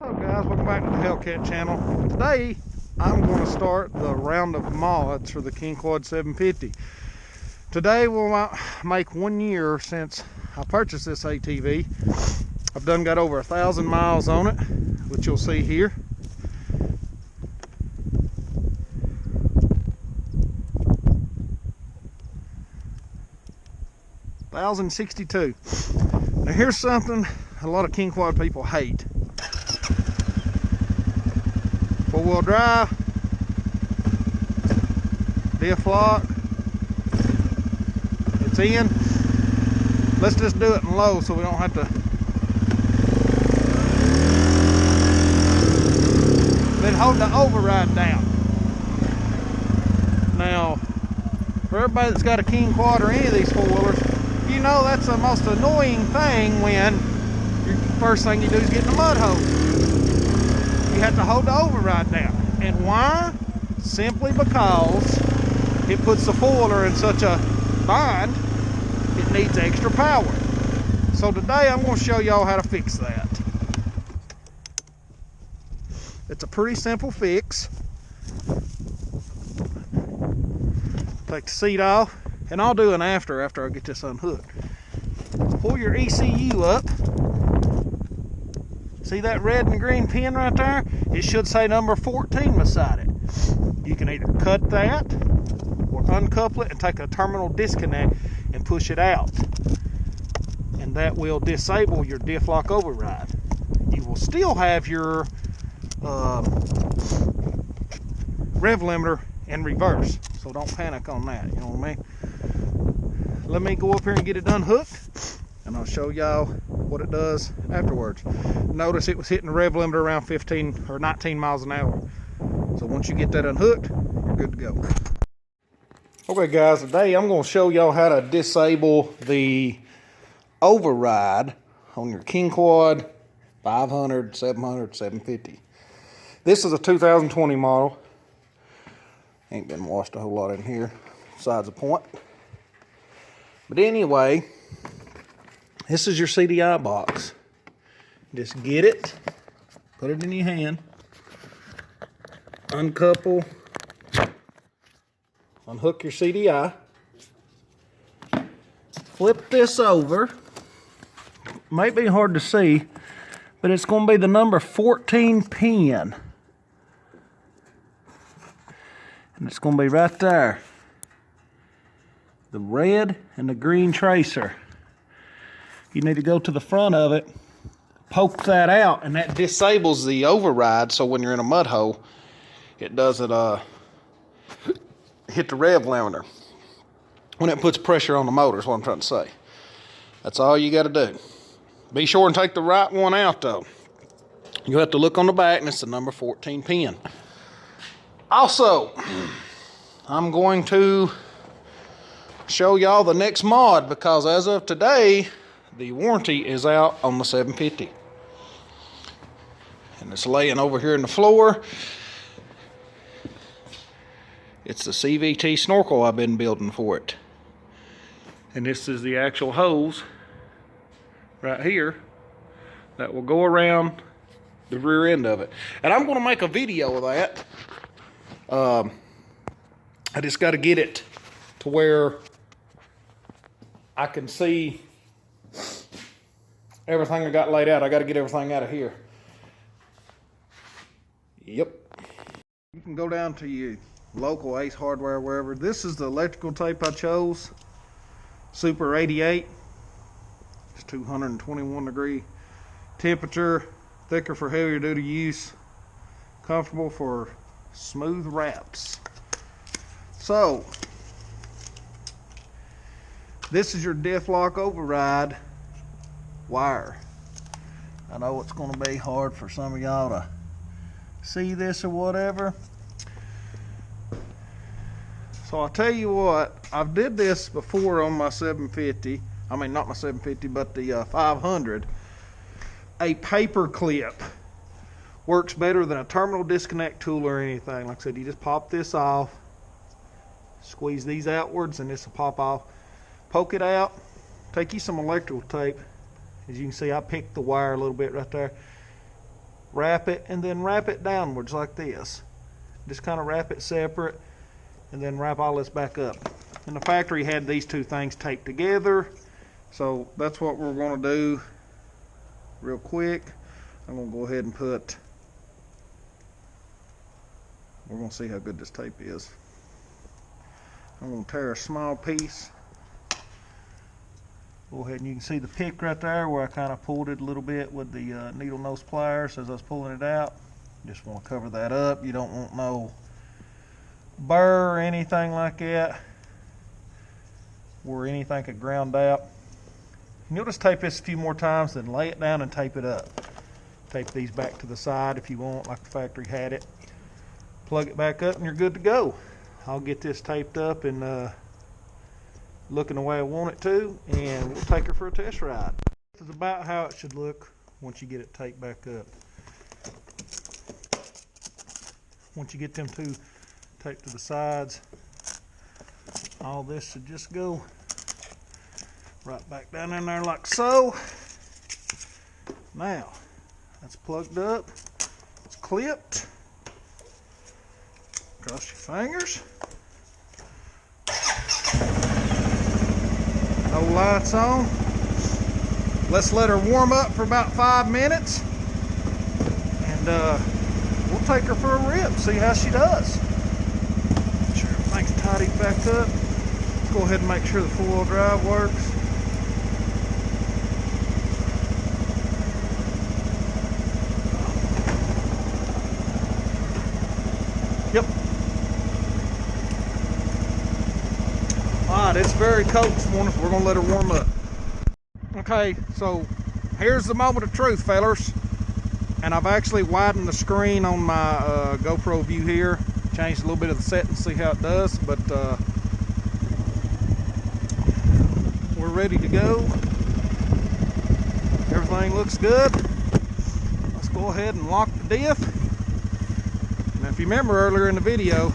Hello guys, welcome back to the Hellcat channel. Today I'm going to start the round of mods for the King Quad 750. Today we'll make 1 year since I purchased this ATV. I've got over 1,000 miles on it, which you'll see here. $1,062. Now here's something a lot of King Quad people hate. 4-wheel drive, diff lock, it's in. Let's just do it in low so we don't have to. Then hold the override down. Now, for everybody that's got a King Quad or any of these four-wheelers, you know that's the most annoying thing when your first thing you do is get in a mud hole. You have to hold the override down. And why? Simply because it puts the four-wheeler in such a bind, it needs extra power. So today I'm going to show y'all how to fix that. It's a pretty simple fix. Take the seat off, and I'll do an after I get this unhooked. Pull your ECU up. See that red and green pin right there? It should say number 14 beside it. You can either cut that or uncouple it and take a terminal disconnect and push it out. And that will disable your diff lock override. You will still have your rev limiter in reverse. So don't panic on that, you know what I mean? Let me go up here and get it unhooked, and I'll show y'all what it does afterwards. Notice it was hitting the rev limiter around 15 or 19 miles an hour. So once you get that unhooked, you're good to go. Okay guys, today I'm going to show y'all how to disable the override on your King Quad 500, 700, 750. This is a 2020 model. Ain't been washed a whole lot in here, besides the point. But anyway, this is your CDI box. Just get it, put it in your hand, uncouple, unhook your CDI, flip this over. Might be hard to see, but it's going to be the number 14 pin. And it's going to be right there. The red and the green tracer. You need to go to the front of it, poke that out, and that disables the override, so when you're in a mud hole, it doesn't hit the rev limiter. When it puts pressure on the motor is what I'm trying to say. That's all you got to do. Be sure and take the right one out though. You have to look on the back, and it's the number 14 pin. Also, I'm going to show y'all the next mod, because as of today, the warranty is out on the 750. And it's laying over here in the floor. It's the CVT snorkel I've been building for it. And this is the actual hose right here that will go around the rear end of it. And I'm going to make a video of that. I just got to get it to where I can see everything I got laid out. I got to get everything out of here. Yep. You can go down to your local Ace Hardware, wherever. This is the electrical tape I chose. Super 88. It's 221 degree temperature. Thicker for heavier duty use. Comfortable for smooth wraps. So, this is your diff lock override wire. I know it's going to be hard for some of y'all to see this or whatever. So I'll tell you what, I've did this before on my 750. I mean, not my 750, but the 500. A paper clip works better than a terminal disconnect tool or anything. Like I said, you just pop this off, squeeze these outwards, and this will pop off. Poke it out, take you some electrical tape. As you can see, I picked the wire a little bit right there. wrap it, and then wrap it downwards like this. Just kind of wrap it separate, and then wrap all this back up. And the factory had these two things taped together, so that's what we're going to do real quick. I'm going to go ahead and we're going to see how good this tape is. I'm going to tear a small piece. Go ahead, and you can see the pick right there where I kind of pulled it a little bit with the needle nose pliers as I was pulling it out. Just want to cover that up. You don't want no burr or anything like that where anything could ground out. And you'll just tape this a few more times, then lay it down and tape it up. Tape these back to the side if you want, like the factory had it. Plug it back up and you're good to go. I'll get this taped up and looking the way I want it to, and we'll take her for a test ride. This is about how it should look once you get it taped back up. Once you get them two taped to the sides, all this should just go right back down in there like so. Now, that's plugged up, it's clipped. Cross your fingers. No lights on. Let's let her warm up for about 5 minutes, and we'll take her for a rip, see how she does. Make sure everything's tidied back up. Let's go ahead and make sure the four-wheel drive works. Yep. Alright, it's very cold this morning, so we're going to let her warm up. Okay, so here's the moment of truth, fellers. And I've actually widened the screen on my GoPro view here. Changed a little bit of the settings, see how it does. But we're ready to go. Everything looks good. Let's go ahead and lock the diff. Now, if you remember earlier in the video,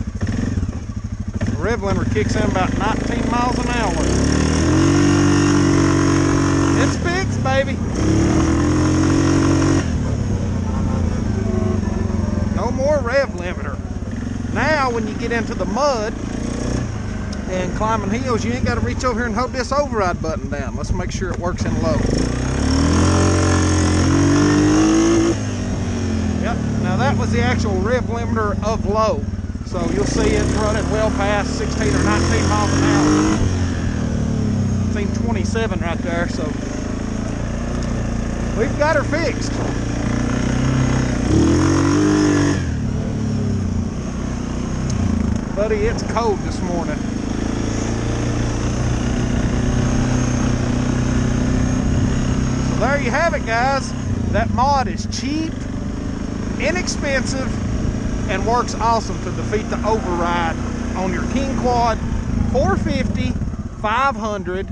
the rev limiter kicks in about 19 miles an hour. It's fixed, baby. No more rev limiter. Now, when you get into the mud and climbing hills, you ain't got to reach over here and hold this override button down. Let's make sure it works in low. Yep, now that was the actual rev limiter of low. So you'll see it's running well past 16 or 19 miles an hour. Seen 27 right there, so we've got her fixed. Buddy, it's cold this morning. So there you have it, guys. That mod is cheap, inexpensive, and works awesome to defeat the override on your King Quad 450, 500,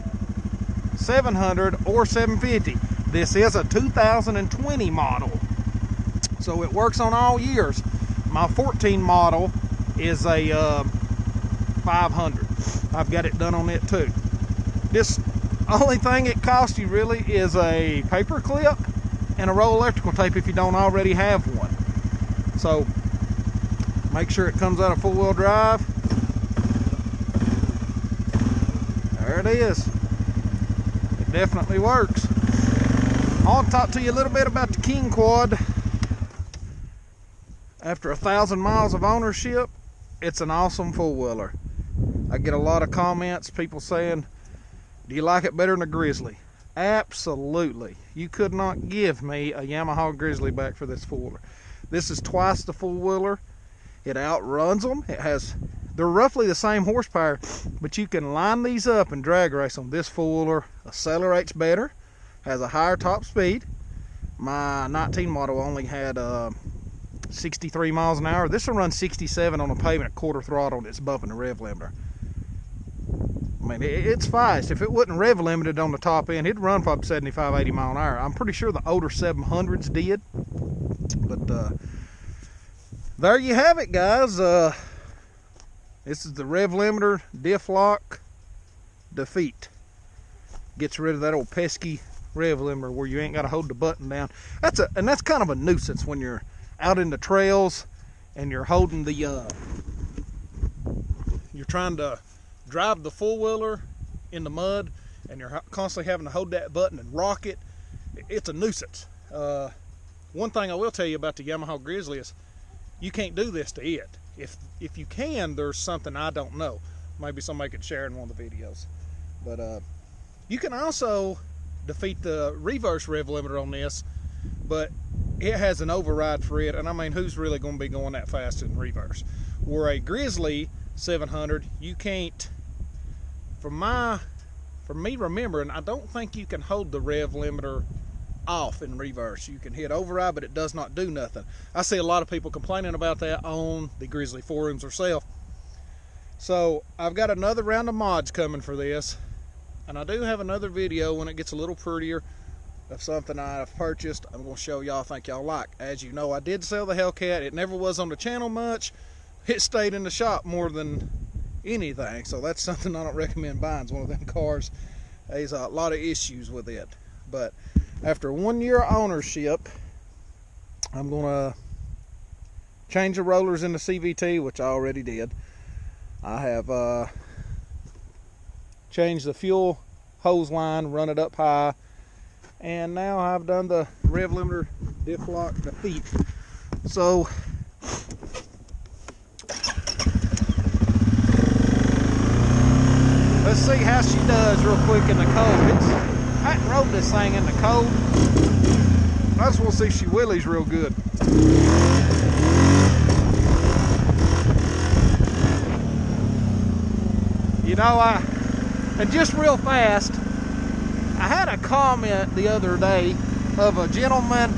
700, or 750. This is a 2020 model, so it works on all years. My 14 model is a 500. I've got it done on it too. This only thing it costs you really is a paper clip and a roll of electrical tape if you don't already have one. So make sure it comes out of four-wheel drive. There it is. It definitely works. I want to talk to you a little bit about the King Quad. After 1,000 miles of ownership, it's an awesome four-wheeler. I get a lot of comments, people saying, do you like it better than a Grizzly? Absolutely. You could not give me a Yamaha Grizzly back for this four-wheeler. This is twice the four-wheeler. It outruns them. They're roughly the same horsepower, but you can line these up and drag race them. This four-wheeler accelerates better, has a higher top speed. My 19 model only had 63 miles an hour. This will run 67 on the pavement at quarter throttle, and it's bumping the rev limiter. I mean, it's fast. If it wasn't rev limited on the top end, it'd run probably 75, 80 mile an hour. I'm pretty sure the older 700s did. But there you have it, guys. This is the rev limiter diff lock defeat. Gets rid of that old pesky rev limiter where you ain't got to hold the button down. That's kind of a nuisance when you're out in the trails and you're holding the you're trying to drive the four-wheeler in the mud and you're constantly having to hold that button and rock it. It's a nuisance. One thing I will tell you about the Yamaha Grizzly is you can't do this to it. If you can, there's something I don't know. Maybe somebody could share in one of the videos. But you can also defeat the reverse rev limiter on this, but it has an override for it, and I mean, who's really going to be going that fast in reverse? Where a Grizzly 700, you can't, from me remembering, I don't think you can hold the rev limiter off in reverse. You can hit override, but it does not do nothing. I see a lot of people complaining about that on the Grizzly forums herself. So I've got another round of mods coming for this, and I do have another video when it gets a little prettier of something I've purchased. I'm going to show y'all. I think y'all like. As you know, I did sell the Hellcat. It never was on the channel much. It stayed in the shop more than anything, so that's something I don't recommend buying. It's one of them cars. There's a lot of issues with it, but after 1 year ownership, I'm going to change the rollers in the CVT, which I already did. I have changed the fuel hose line, run it up high, and now I've done the rev limiter diff lock defeat. So let's see how she does real quick in the cold. I hadn't rode this thing in the cold. I just want to see if she wheelies real good. You know, and just real fast, I had a comment the other day of a gentleman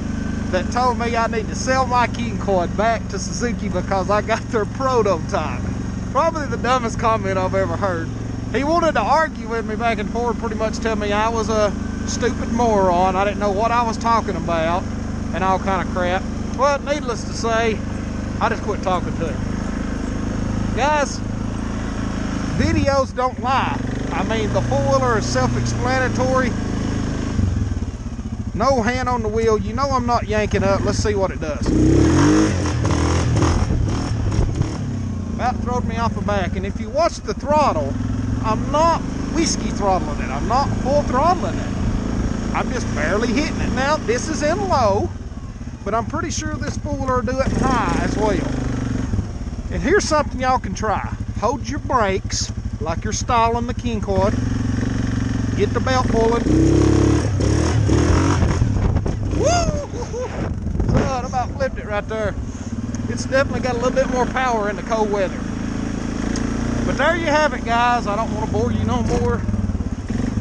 that told me I need to sell my King Quad back to Suzuki because I got their prototype. Probably the dumbest comment I've ever heard. He wanted to argue with me back and forth, pretty much tell me I was a stupid moron, I didn't know what I was talking about, and all kind of crap. Well, needless to say, I just quit talking to him. Guys, videos don't lie. I mean, the four-wheeler is self-explanatory. No hand on the wheel. You know I'm not yanking up. Let's see what it does. About throwed me off the back, and if you watch the throttle, I'm not whiskey throttling it. I'm not full throttling it. I'm just barely hitting it. Now, this is in low, but I'm pretty sure this four-wheeler will do it in high as well. And here's something y'all can try. Hold your brakes like you're stalling the King Quad. Get the belt pulling. Woo! So I about flipped it right there. It's definitely got a little bit more power in the cold weather. But there you have it, guys. I don't want to bore you no more.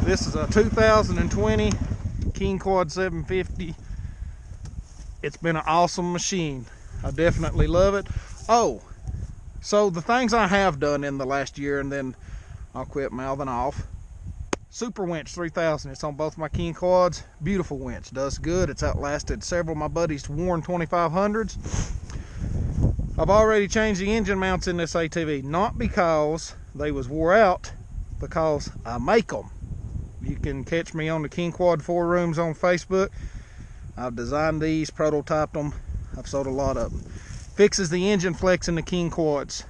This is a 2020 King Quad 750. It's been an awesome machine. I definitely love it. Oh, so the things I have done in the last year, and then I'll quit mouthing off. Super Winch 3000. It's on both my King Quads. Beautiful winch. Does good. It's outlasted several of my buddies' worn 2500s. I've already changed the engine mounts in this ATV. Not because they was wore out, because I make them. You can catch me on the King Quad 4 Rooms on Facebook. I've designed these, prototyped them. I've sold a lot of them. Fixes the engine flex in the King Quads.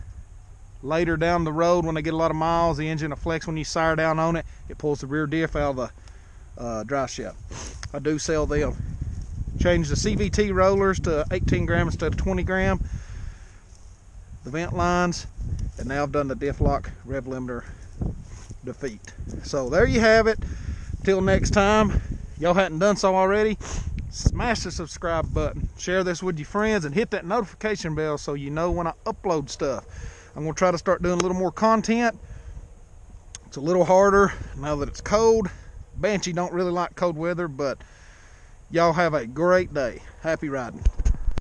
Later down the road, when they get a lot of miles, the engine will flex when you sire down on it. It pulls the rear diff out of the drive shaft. I do sell them. Changed the CVT rollers to 18 gram instead of 20 gram. The vent lines, and now I've done the diff lock rev limiter defeat. So there you have it. Till next time, y'all hadn't done so already, smash the subscribe button, share this with your friends, and hit that notification bell so you know when I upload stuff. I'm going to try to start doing a little more content. It's a little harder now that it's cold. Banshee don't really like cold weather, but y'all have a great day. Happy riding.